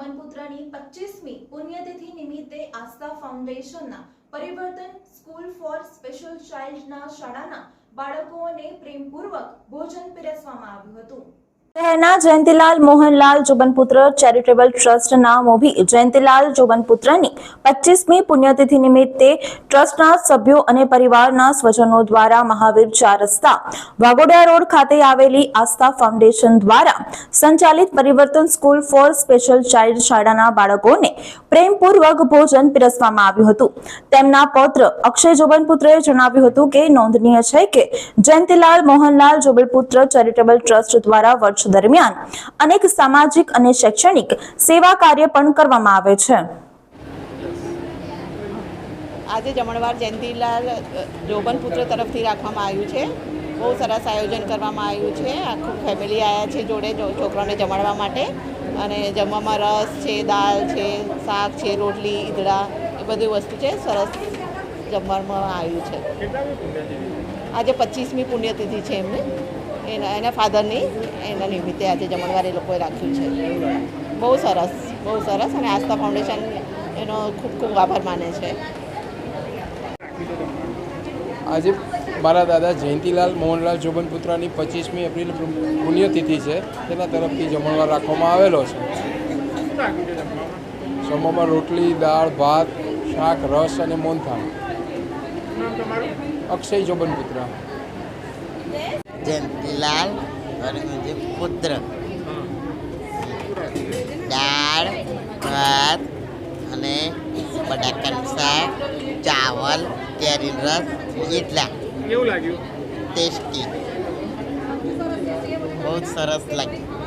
જોબનપુત્રની 25મી પુણ્યતિથિ નિમિત્તે આસ્થા ફાઉન્ડેશનના પરિવર્તન સ્કૂલ ફોર સ્પેશિયલ ચાઇલ્ડના શાળાના બાળકોને પ્રેમપૂર્વક ભોજન પીરસવામાં આવ્યું હતું। શહેરના જયંતિલાલ મોહનલાલ જોબનપુત્ર ચેરિટેબલ ટ્રસ્ટના મોભી જયંતિલાલ જોબનપુત્રની 25મી પુણ્યતિથિ નિમિત્તે ટ્રસ્ટના સભ્યો અને પરિવારના સ્વજનો દ્વારા મહાવીર 4 રસ્તા વાઘોડિયા રોડ ખાતે આવેલી આસ્થા ફાઉન્ડેશન દ્વારા સંચાલિત પરિવર્તન સ્કૂલ ફોર સ્પેશિયલ ચાઇલ્ડ શાળાના બાળકોને પ્રેમપૂર્વક ભોજન પીરસવામાં આવ્યું હતું। તેમના પૌત્ર અક્ષય જોબનપુત્રએ જણાવ્યું હતું કે નોંધનીય છે કે જયંતિલાલ મોહનલાલ જોબનપુત્ર ચેરિટેબલ ટ્રસ્ટ દ્વારા વર્ષ દરમિયાન અનેક સામાજિક અને શૈક્ષણિક સેવા કાર્ય પણ કરવામાં આવે છે। આજે જમણવાર જયંતિલાલ જોબનપુત્ર તરફથી રાખવામાં આવ્યું છે। બહુ સરસ આયોજન કરવામાં આવ્યું છે। આખું ફેમિલી આવ્યા છે જોડે છોકરાઓને જમાડવા માટે અને જમવામાં રસ છે, દાળ છે, શાક છે, રોટલી, ઈદડા એ બધી વસ્તુ છે। સરસ જમવામાં આવ્યું છે। આજે 25મી પુણ્યતિથિ છે એમની એના ફાધરની એના નિમિત્તે આજે જમણવાર એ લોકોએ રાખ્યું છે। બહુ સરસ અને આસ્થા ફાઉન્ડેશન એનો ખૂબ ખૂબ આભાર માને છે। આજે મારા દાદા જયંતિલાલ મોહનલાલ જોબનપુત્રની 25મી એપ્રિલ પુણ્યતિથિ છે, તેના તરફથી જમણવાર રાખવામાં આવેલો છે। જમવામાં રોટલી, દાળ, ભાત, શાક, રસ અને મોહનથાળ। અક્ષય જોબનપુત્ર। જયંતિલાલ પુત્ર દાળ, ભાત અને બટાકાનું શાક, ચાવલ, કેરી રસ, ઈડલા। કેવું લાગ્યું? ટેસ્ટી, બહુ સરસ લાગ્યું।